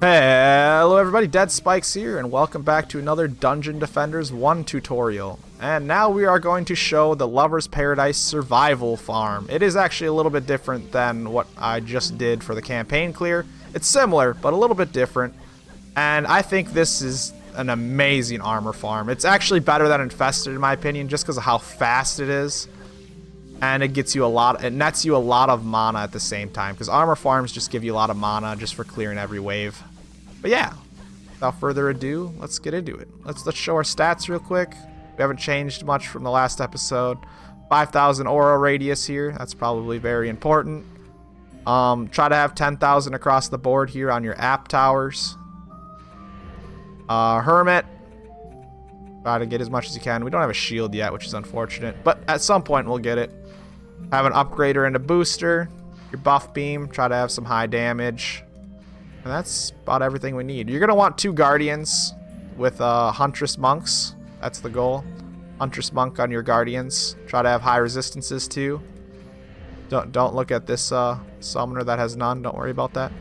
Hello everybody, Dead Spikes here, and welcome back to another Dungeon Defenders 1 tutorial. And now we are going to show the Lover's Paradise survival farm. It is actually a little bit different than what I just did for the campaign clear. It's similar, but a little bit different. And I think this is an amazing armor farm. It's actually better than Infested in my opinion, just because of how fast it is. And it gets you it nets you a lot of mana at the same time, because armor farms just give you a lot of mana just for clearing every wave. But yeah, without further ado, let's get into it. Let's show our stats real quick. We haven't changed much from the last episode. 5,000 aura radius here. That's probably very important. Try to have 10,000 across the board here on your app towers. Hermit. Try to get as much as you can. We don't have a shield yet, which is unfortunate, but at some point we'll get it. Have an upgrader and a booster. Your buff beam. Try to have some high damage. And that's about everything we need. You're going to want 2 guardians with Huntress monks. That's the goal. Huntress monk on your guardians. Try to have high resistances too. Don't look at this summoner that has none. Don't worry about that.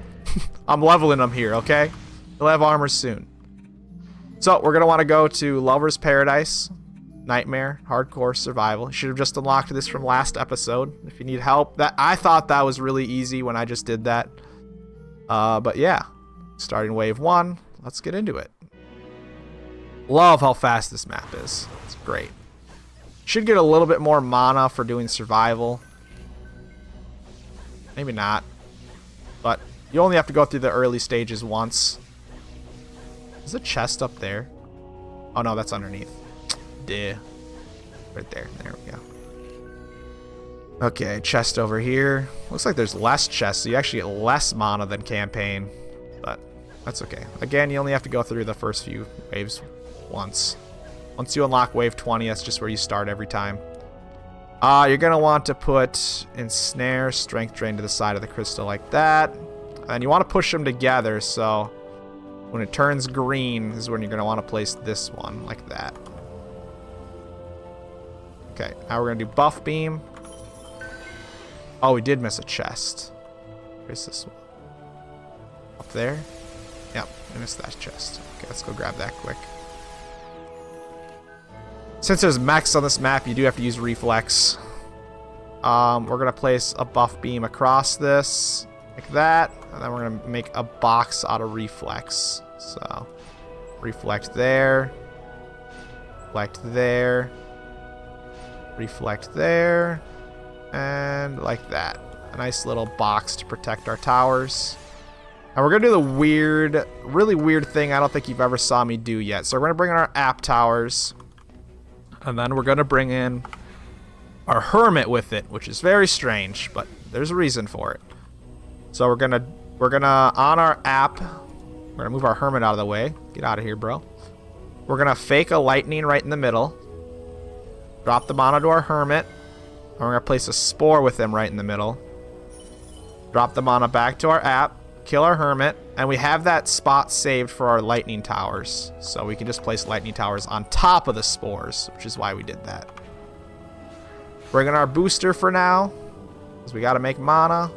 I'm leveling them here, okay? He'll have armor soon. So we're going to want to go to Lover's Paradise. Nightmare. Hardcore survival. You should have just unlocked this from last episode. If you need help. I thought that was really easy when I just did that. But yeah, starting wave 1, let's get into it. Love how fast this map is. It's great. Should get a little bit more mana for doing survival. Maybe not. But you only have to go through the early stages once. Is a chest up there? Oh no, that's underneath. Duh. Right there. There we go. Okay, chest over here. Looks like there's less chests, so you actually get less mana than campaign. But that's okay. Again, you only have to go through the first few waves once. Once you unlock wave 20, that's just where you start every time. You're going to want to put Ensnare, Strength Drain to the side of the crystal like that. And you want to push them together, so when it turns green is when you're going to want to place this one, like that. Okay, now we're going to do Buff Beam. Oh, we did miss a chest. Where's this one? Up there? Yep, I missed that chest. Okay, let's go grab that quick. Since there's mechs on this map, you do have to use reflex. We're going to place a buff beam across this, like that. And then we're going to make a box out of reflex. So, reflect there. Reflect there. Reflect there. And like that. A nice little box to protect our towers. And we're going to do the really weird thing I don't think you've ever saw me do yet. So we're going to bring in our app towers. And then we're going to bring in our hermit with it, which is very strange, but there's a reason for it. So we're going to on our app, we're going to move our hermit out of the way. Get out of here, bro. We're going to fake a lightning right in the middle. Drop the mana to our hermit. And we're going to place a spore with him right in the middle. Drop the mana back to our app. Kill our hermit. And we have that spot saved for our lightning towers. So we can just place lightning towers on top of the spores, which is why we did that. Bring in our booster for now, because we got to make mana.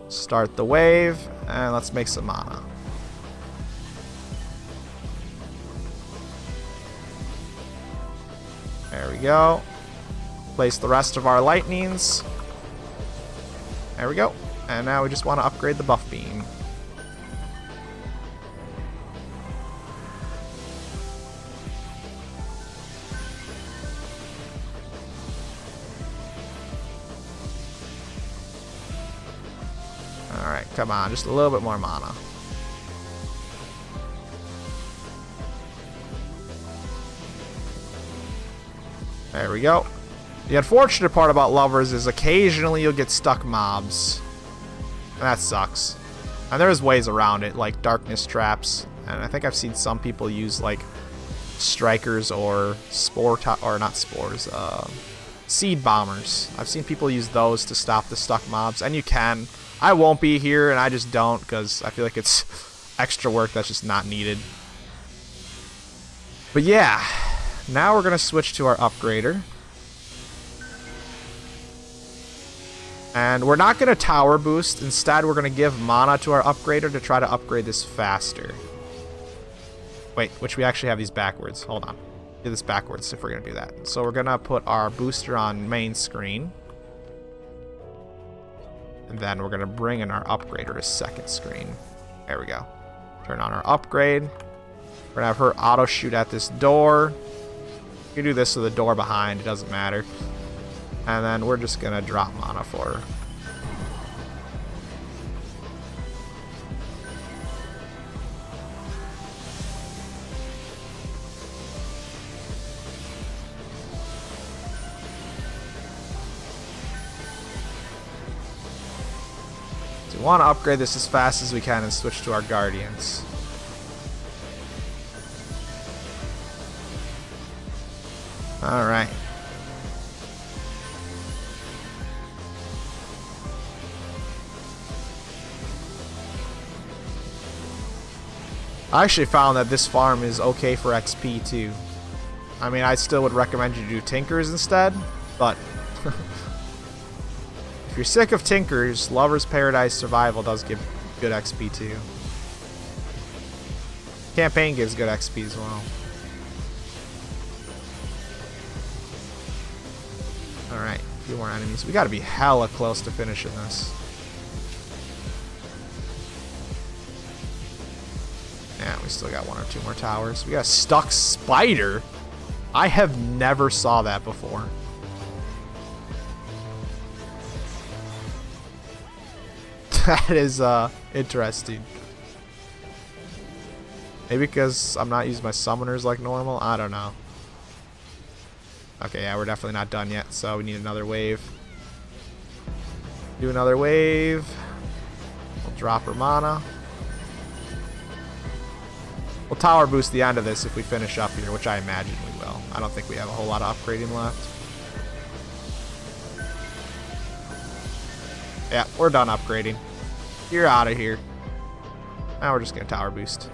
Start the wave. And let's make some mana. There we go. Place the rest of our lightnings. There we go. And now we just want to upgrade the buff beam. Alright, come on. Just a little bit more mana. There we go. The unfortunate part about Lovers is occasionally you'll get stuck mobs. And that sucks. And there's ways around it, like darkness traps. And I think I've seen some people use like strikers or seed bombers. I've seen people use those to stop the stuck mobs, and you can. I won't be here, and I just don't, because I feel like it's extra work that's just not needed. But yeah, now we're going to switch to our upgrader. And we're not going to tower boost. Instead, we're going to give mana to our upgrader to try to upgrade this faster. Wait, which we actually have these backwards. Hold on. Do this backwards if we're going to do that. So we're going to put our booster on main screen. And then we're going to bring in our upgrader to second screen. There we go. Turn on our upgrade. We're going to have her auto shoot at this door. You can do this with the door behind. It doesn't matter. And then we're just going to drop mana for her. So we want to upgrade this as fast as we can and switch to our Guardians. Alright. I actually found that this farm is okay for XP too. I mean, I still would recommend you do Tinkers instead, but if you're sick of Tinkers, Lover's Paradise Survival does give good XP too. Campaign gives good XP as well. Alright, a few more enemies. We gotta be hella close to finishing this. Yeah, we still got one or two more towers. We got a stuck spider. I have never saw that before. That is interesting. Maybe because I'm not using my summoners like normal. I don't know. Okay, yeah, we're definitely not done yet, so we need another wave. Do another wave. We'll drop her mana. We'll tower boost the end of this if we finish up here, which I imagine we will. I don't think we have a whole lot of upgrading left. Yeah, we're done upgrading. You're out of here. Now we're just going to tower boost.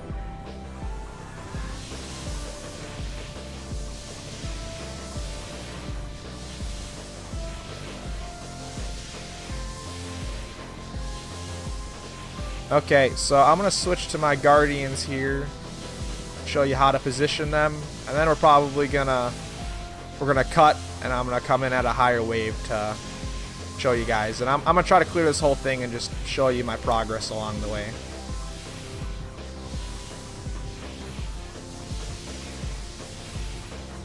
Okay, so I'm going to switch to my Guardians here. Show you how to position them. And then we're probably going to... We're going to cut, and I'm going to come in at a higher wave to show you guys. And I'm going to try to clear this whole thing and just show you my progress along the way.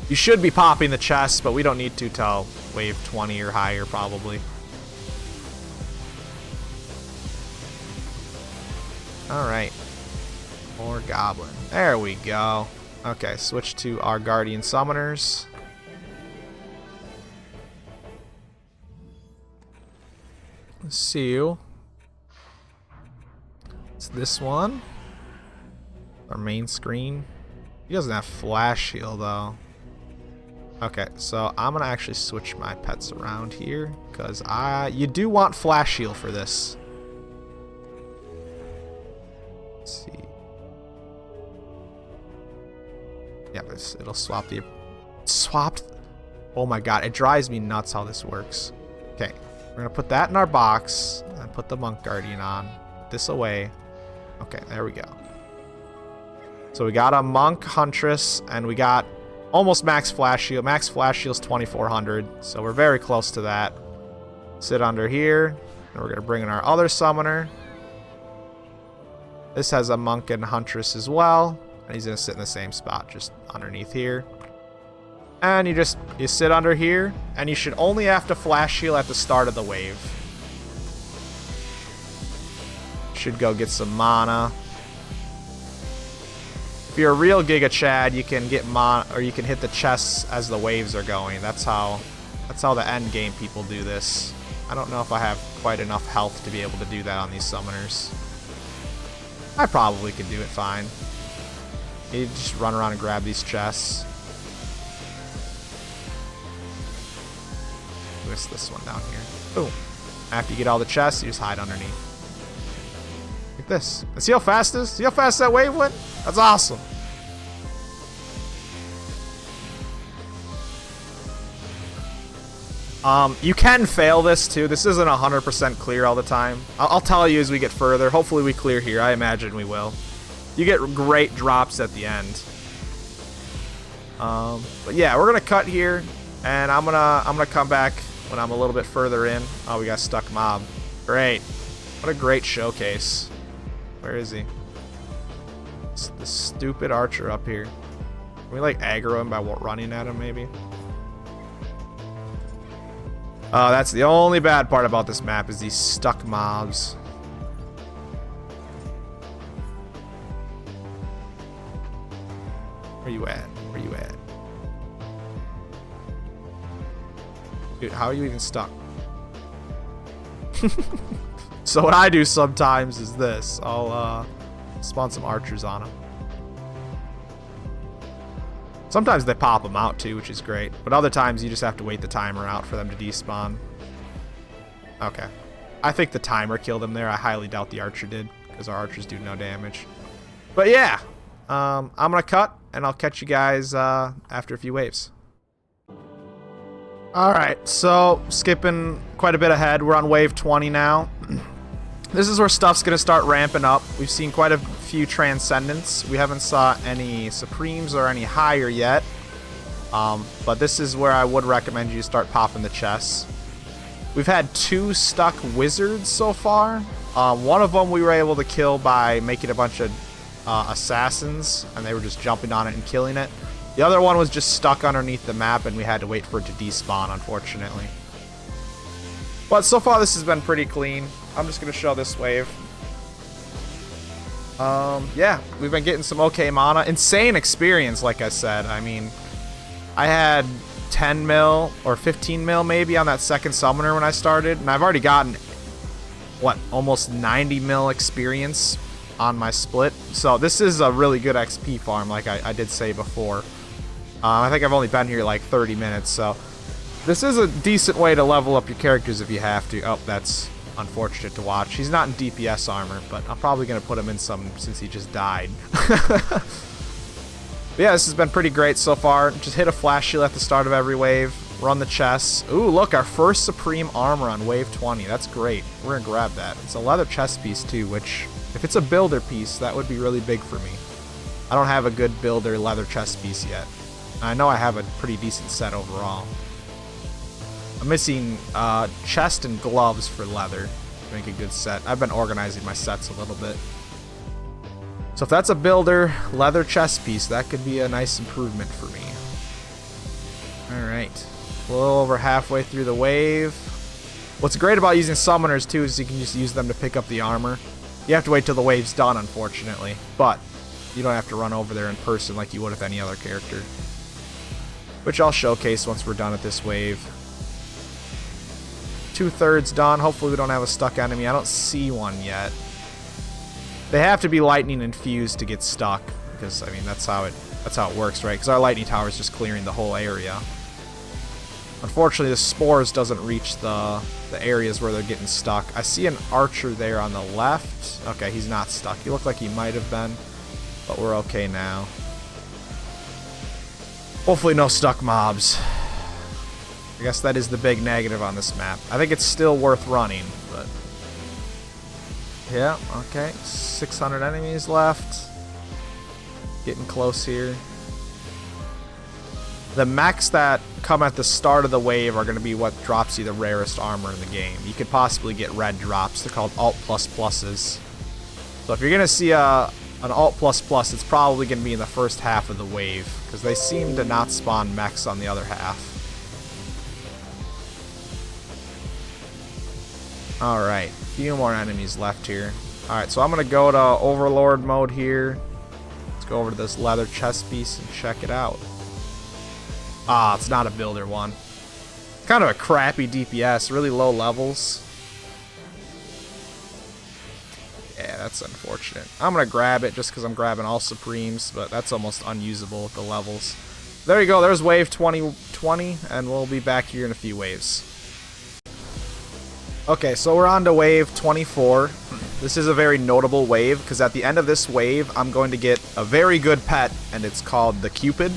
You should be popping the chest, but we don't need to till wave 20 or higher, probably. Alright. More goblin. There we go. Okay, switch to our guardian summoners. Let's see you. It's this one. Our main screen. He doesn't have flash heal though. Okay, so I'm gonna actually switch my pets around here because you do want flash heal for this. Let's see. Yeah, it'll swap the swapped. Oh my god, it drives me nuts how this works. Okay, we're gonna put that in our box and put the monk guardian on. Put this away. Okay, there we go. So we got a monk huntress and we got almost max flash shield. Max flash shield's 2400, so we're very close to that. Sit under here, and we're gonna bring in our other summoner. This has a monk and huntress as well, and he's gonna sit in the same spot, just underneath here. And you sit under here, and you should only have to flash heal at the start of the wave. Should go get some mana. If you're a real Giga Chad, you can get mana, or you can hit the chests as the waves are going. That's how the end game people do this. I don't know if I have quite enough health to be able to do that on these summoners. I probably could do it fine. You just run around and grab these chests. Twist this one down here. Boom. After you get all the chests, you just hide underneath. Like this. And see how fast this? See how fast that wave went? That's awesome. You can fail this too. This isn't 100% clear all the time. I'll tell you as we get further. Hopefully we clear here. I imagine we will. You get great drops at the end. But yeah, we're gonna cut here, and I'm gonna come back when I'm a little bit further in. Oh, we got a stuck mob. Great. What a great showcase. Where is he? It's the stupid archer up here. Can we like aggro him by running at him maybe? That's the only bad part about this map is these stuck mobs. Where you at? Where you at? Dude, how are you even stuck? So what I do sometimes is this. I'll spawn some archers on them. Sometimes they pop them out too, which is great. But other times you just have to wait the timer out for them to despawn. Okay. I think the timer killed him there. I highly doubt the archer did, because our archers do no damage. But yeah, I'm going to cut, and I'll catch you guys after a few waves. Alright, so skipping quite a bit ahead. We're on wave 20 now. This is where stuff's going to start ramping up. We've seen quite a few Transcendents. We haven't saw any Supremes or any higher yet. But this is where I would recommend you start popping the chests. We've had 2 stuck Wizards so far. One of them we were able to kill by making a bunch of Assassins, and they were just jumping on it and killing it. The other one was just stuck underneath the map, and we had to wait for it to despawn, unfortunately. But so far this has been pretty clean. I'm just going to show this wave. Yeah, we've been getting some okay mana. Insane experience, like I said. I mean, I had 10 mil or 15 mil maybe on that second summoner when I started, and I've already gotten, what, almost 90 mil experience on my split. So this is a really good XP farm, like I did say before. I think I've only been here like 30 minutes, so this is a decent way to level up your characters if you have to. Oh, that's unfortunate to watch. He's not in DPS armor, but I'm probably going to put him in some since he just died. But yeah, this has been pretty great so far. Just hit a flash shield at the start of every wave. Run the chests. Ooh, look, our first Supreme armor on wave 20. That's great. We're going to grab that. It's a leather chest piece too, which, if it's a builder piece, that would be really big for me. I don't have a good builder leather chest piece yet. I know I have a pretty decent set overall. I'm missing chest and gloves for leather to make a good set. I've been organizing my sets a little bit. So if that's a builder leather chest piece, that could be a nice improvement for me. Alright. A little over halfway through the wave. What's great about using summoners too is you can just use them to pick up the armor. You have to wait till the wave's done, unfortunately. But you don't have to run over there in person like you would with any other character. Which I'll showcase once we're done at this wave. 2/3 done. Hopefully we don't have a stuck enemy. I don't see one yet. They have to be lightning infused to get stuck, because I mean that's how it works, right? Because our lightning tower is just clearing the whole area. Unfortunately, the spores doesn't reach the areas where they're getting stuck. I see an archer there on the left. Okay, he's not stuck. He looked like he might have been, but we're okay now. Hopefully no stuck mobs. I guess that is the big negative on this map. I think it's still worth running, but yeah, okay. 600 enemies left. Getting close here. The mechs that come at the start of the wave are going to be what drops you the rarest armor in the game. You could possibly get red drops. They're called Alt++s. So if you're going to see an Alt++, it's probably going to be in the first half of the wave, because they seem to not spawn mechs on the other half. Alright, a few more enemies left here. Alright, so I'm going to go to Overlord mode here. Let's go over to this leather chest piece and check it out. Ah, it's not a builder one. It's kind of a crappy DPS, really low levels. Yeah, that's unfortunate. I'm going to grab it just because I'm grabbing all Supremes, but that's almost unusable with the levels. There you go, there's wave 2020, and we'll be back here in a few waves. Okay, so we're on to wave 24. This is a very notable wave, because at the end of this wave, I'm going to get a very good pet, and it's called the Cupid.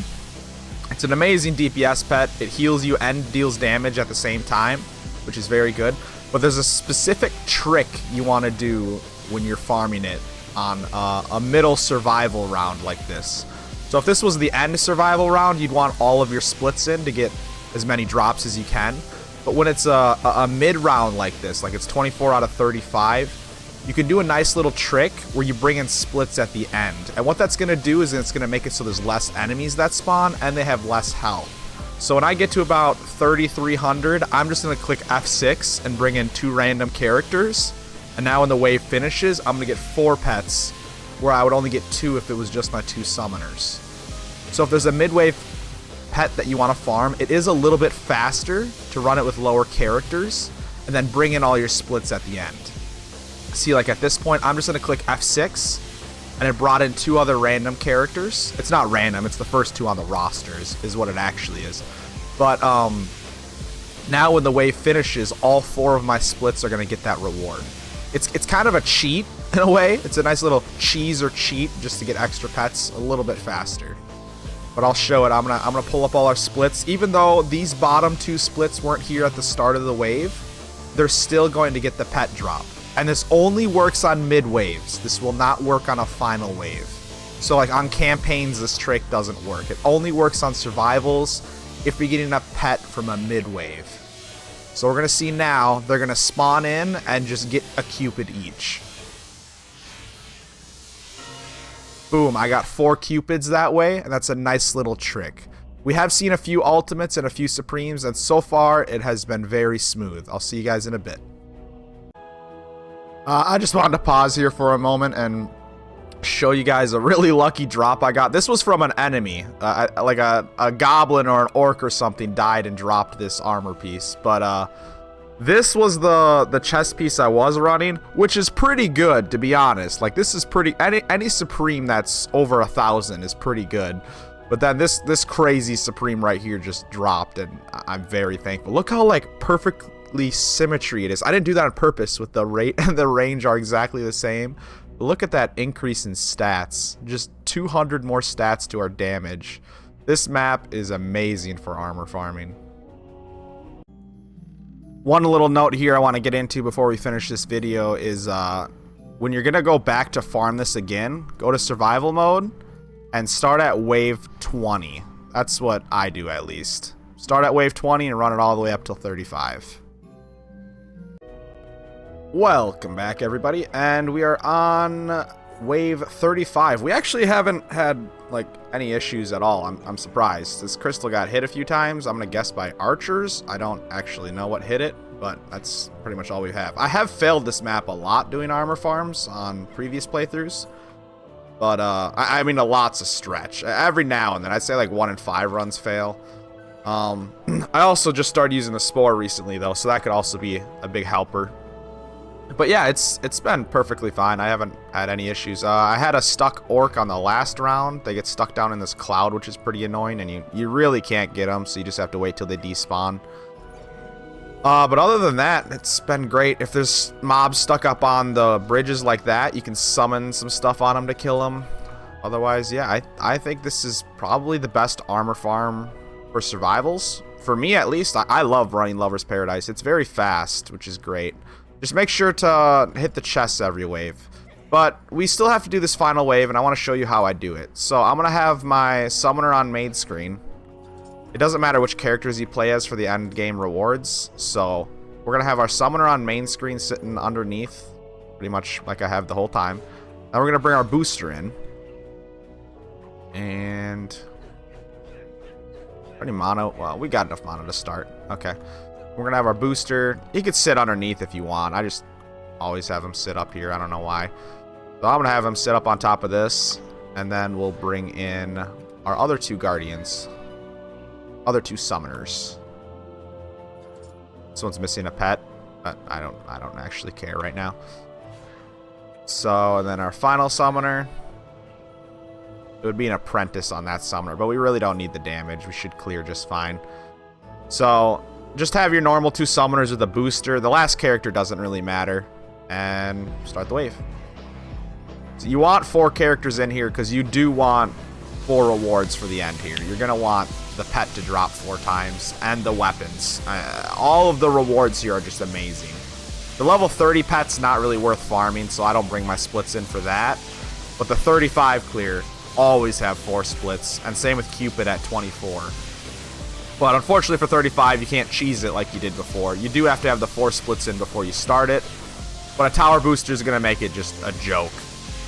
It's an amazing DPS pet. It heals you and deals damage at the same time, which is very good. But there's a specific trick you want to do when you're farming it on a middle survival round like this. So if this was the end survival round, you'd want all of your splits in to get as many drops as you can. But when it's a mid round like this, like it's 24 out of 35, you can do a nice little trick where you bring in splits at the end. And what that's going to do is it's going to make it so there's less enemies that spawn and they have less health. So when I get to about 3,300, I'm just going to click F6 and bring in 2 random characters. And now when the wave finishes, I'm going to get 4 pets, where I would only get 2 if it was just my 2 summoners. So if there's a mid-wave pet that you want to farm, it is a little bit faster to run it with lower characters, and then bring in all your splits at the end. See, like at this point, I'm just going to click F6, and it brought in 2 other random characters. It's not random, it's the first 2 on the rosters, is what it actually is. But now when the wave finishes, all 4 of my splits are going to get that reward. It's kind of a cheat in a way. It's a nice little cheese or cheat just to get extra pets a little bit faster. But I'll show it. I'm gonna pull up all our splits. Even though these bottom 2 splits weren't here at the start of the wave, they're still going to get the pet drop. And this only works on mid waves. This will not work on a final wave. So like on campaigns, this trick doesn't work. It only works on survivals if you're getting a pet from a mid wave. So we're going to see now, they're going to spawn in and just get a Cupid each. Boom, I got 4 Cupids that way, and that's a nice little trick. We have seen a few ultimates and a few supremes, and so far it has been very smooth. I'll see you guys in a bit. I just wanted to pause here for a moment and show you guys a really lucky drop I got. This was from an enemy, like a goblin or an orc or something died and dropped this armor piece. But this was the chest piece I was running, which is pretty good, to be honest. Like this is pretty, any supreme that's over 1,000 is pretty good. But then this crazy supreme right here just dropped, and I'm very thankful. Look how like perfectly symmetry it is. I didn't do that on purpose. With the rate and the range are exactly the same. Look at that increase in stats. Just 200 more stats to our damage. This map is amazing for armor farming. One little note here I want to get into before we finish this video is when you're going to go back to farm this again, go to survival mode and start at wave 20. That's what I do at least. Start at wave 20 and run it all the way up till 35. Welcome back, everybody, and we are on wave 35. We actually haven't had like any issues at all. I'm surprised. This crystal got hit a few times. I'm gonna guess by archers. I don't actually know what hit it, but that's pretty much all we have. I have failed this map a lot doing armor farms on previous playthroughs, but I mean a lot's a stretch. Every now and then, I'd say like 1 in 5 runs fail. I also just started using the spore recently though, so that could also be a big helper. But yeah, it's been perfectly fine. I haven't had any issues. I had a stuck orc on the last round. They get stuck down in this cloud, which is pretty annoying, and you really can't get them, so you just have to wait till they despawn. But other than that, it's been great. If there's mobs stuck up on the bridges like that, you can summon some stuff on them to kill them. Otherwise, yeah, I think this is probably the best armor farm for survivals. For me, at least, I love running Lover's Paradise. It's very fast, which is great. Just make sure to hit the chests every wave. But we still have to do this final wave, and I want to show you how I do it. So I'm going to have my summoner on main screen. It doesn't matter which characters you play as for the end game rewards. So we're going to have our summoner on main screen sitting underneath, pretty much like I have the whole time. Now we're going to bring our booster in. And any mono? Well, we got enough mono to start. Okay. We're going to have our booster. He could sit underneath if you want. I just always have him sit up here. I don't know why. So I'm going to have him sit up on top of this. And then we'll bring in our other 2 guardians. Other 2 summoners. This one's missing a pet. But I don't actually care right now. So, and then our final summoner. It would be an apprentice on that summoner. But we really don't need the damage. We should clear just fine. So just have your normal 2 summoners with a booster. The last character doesn't really matter. And start the wave. So you want 4 characters in here because you do want 4 rewards for the end here. You're going to want the pet to drop 4 times and the weapons. All of the rewards here are just amazing. The level 30 pet's not really worth farming, so I don't bring my splits in for that. But the 35 clear always have 4 splits, and same with Cupid at 24. But unfortunately for 35, you can't cheese it like you did before. You do have to have the 4 splits in before you start it. But a tower booster is going to make it just a joke.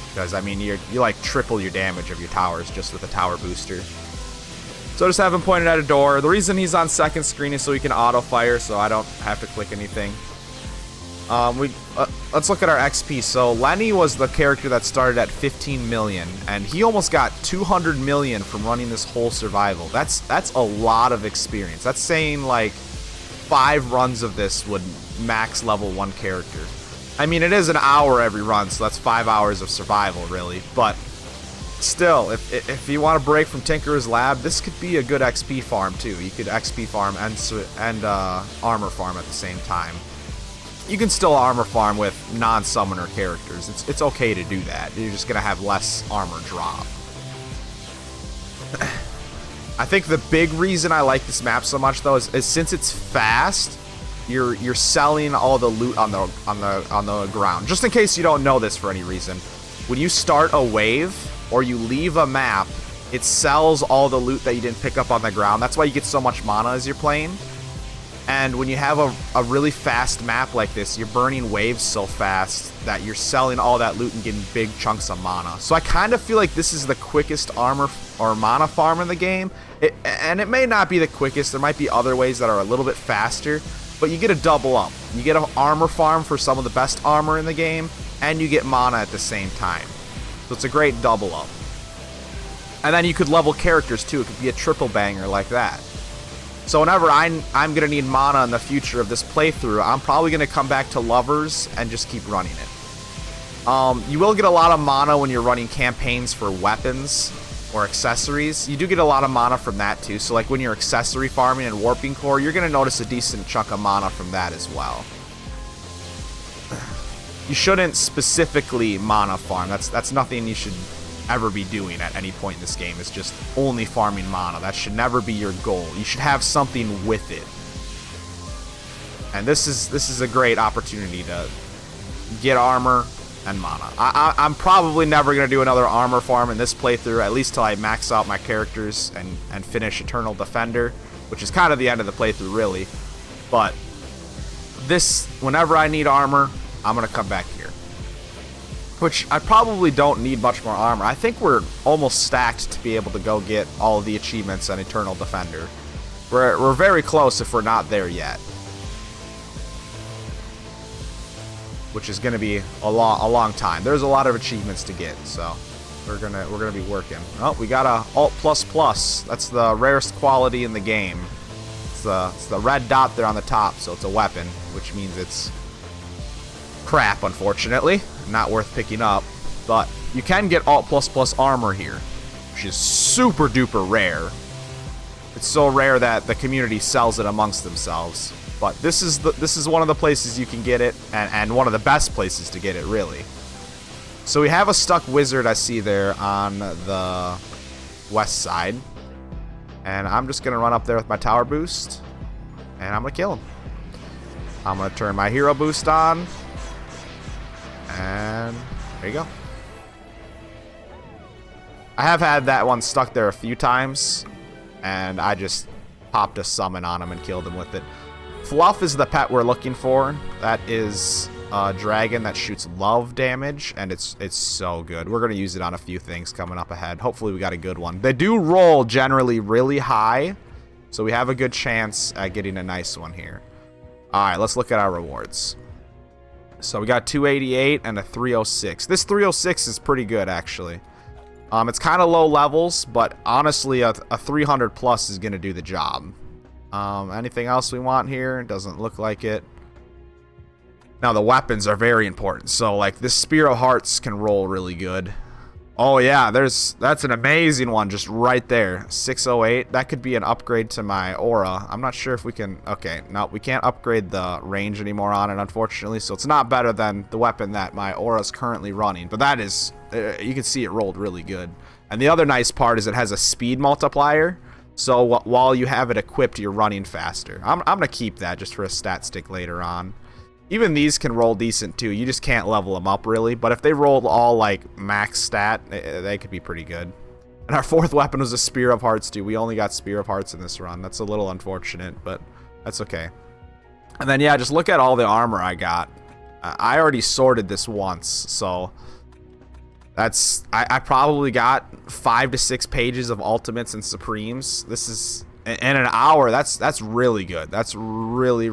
Because, I mean, you like triple your damage of your towers just with a tower booster. So just have him pointed at a door. The reason he's on second screen is so he can auto fire, so I don't have to click anything. Let's look at our XP. So Lenny was the character that started at 15 million, and he almost got 200 million from running this whole survival. That's a lot of experience. That's saying like 5 runs of this would max level 1 character. I mean, it is an hour every run, so that's 5 hours of survival, really. But still, if you want to break from Tinker's Lab, this could be a good XP farm too. You could XP farm and armor farm at the same time. You can still armor farm with non-summoner characters. It's okay to do that. You're just gonna have less armor drop. I think the big reason I like this map so much though is since it's fast, you're selling all the loot on the ground. Just in case you don't know this for any reason, when you start a wave or you leave a map, it sells all the loot that you didn't pick up on the ground. That's why you get so much mana as you're playing. And when you have a really fast map like this, you're burning waves so fast that you're selling all that loot and getting big chunks of mana. So I kind of feel like this is the quickest armor or mana farm in the game. And it may not be the quickest. There might be other ways that are a little bit faster. But you get a double up. You get an armor farm for some of the best armor in the game, and you get mana at the same time. So it's a great double up. And then you could level characters too. It could be a triple banger like that. So whenever I'm going to need mana in the future of this playthrough, I'm probably going to come back to Lovers and just keep running it. You will get a lot of mana when you're running campaigns for weapons or accessories. You do get a lot of mana from that too. So like when you're accessory farming and warping core, you're going to notice a decent chunk of mana from that as well. You shouldn't specifically mana farm. That's nothing you should ever be doing at any point in this game. Is just only farming mana. That should never be your goal. You should have something with it. And this is a great opportunity to get armor and mana. I'm probably never going to do another armor farm in this playthrough, at least till I max out my characters and finish Eternal Defender, which is kind of the end of the playthrough, really. But this, whenever I need armor, I'm going to come back here. Which, I probably don't need much more armor. I think we're almost stacked to be able to go get all of the achievements on Eternal Defender. We're very close if we're not there yet. Which is going to be a long time. There's a lot of achievements to get, so we're gonna be working. Oh, we got a Alt++. That's the rarest quality in the game. It's the red dot there on the top, so it's a weapon, which means it's crap, unfortunately. Not worth picking up. But you can get Alt++ armor here, which is super duper rare. It's so rare that the community sells it amongst themselves. But this is one of the places you can get it, and one of the best places to get it, really. So we have a stuck wizard I see there on the west side. And I'm just going to run up there with my tower boost, and I'm going to kill him. I'm going to turn my hero boost on, and there you go. I have had that one stuck there a few times, and I just popped a summon on him and killed him with it. Fluff is the pet we're looking for. That is a dragon that shoots love damage, and it's so good. We're going to use it on a few things coming up ahead. Hopefully we got a good one. They do roll generally really high, so we have a good chance at getting a nice one here. Alright, let's look at our rewards. So we got 288 and a 306. This 306 is pretty good, actually. It's kind of low levels, but honestly, a 300 plus is going to do the job. Anything else we want here? Doesn't look like it. Now, the weapons are very important. So, like, this Spear of Hearts can roll really good. Oh yeah, that's an amazing one just right there. 608. That could be an upgrade to my aura. I'm not sure if we can. Okay, no, we can't upgrade the range anymore on it, unfortunately. So it's not better than the weapon that my aura is currently running. But that is, you can see it rolled really good. And the other nice part is it has a speed multiplier. So while you have it equipped, you're running faster. I'm gonna keep that just for a stat stick later on. Even these can roll decent too. You just can't level them up really. But if they rolled all like max stat, they could be pretty good. And our fourth weapon was a Spear of Hearts too. We only got Spear of Hearts in this run. That's a little unfortunate, but that's okay. And then yeah, just look at all the armor I got. I already sorted this once, so that's I probably got 5 to 6 pages of ultimates and supremes. This is in an hour. That's really good. That's really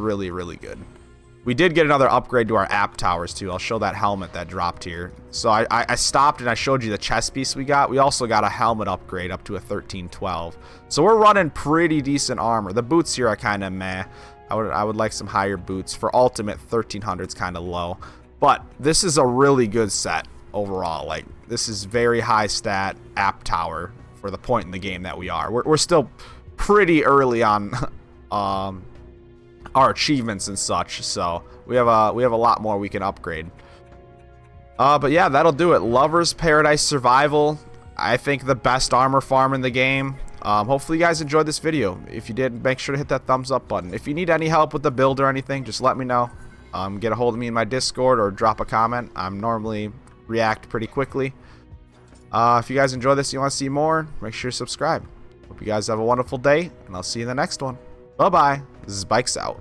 good. We did get another upgrade to our app towers too. I'll show that helmet that dropped here. So I stopped and I showed you the chest piece we got. We also got a helmet upgrade up to a 1312. So we're running pretty decent armor. The boots here are kind of meh. I would like some higher boots. For ultimate, 1300 is kind of low. But this is a really good set overall. Like, this is very high stat app tower for the point in the game that we are. We're still pretty early on our achievements and such, so we have a lot more we can upgrade. But yeah, that'll do it. Lover's Paradise Survival. I think the best armor farm in the game. Hopefully you guys enjoyed this video. If you did, make sure to hit that thumbs up button. If you need any help with the build or anything, just let me know. Get a hold of me in my Discord or drop a comment. I'm normally react pretty quickly. If you guys enjoy this and you want to see more, make sure to subscribe. Hope you guys have a wonderful day, and I'll see you in the next one. Bye-bye. This is Bikes out.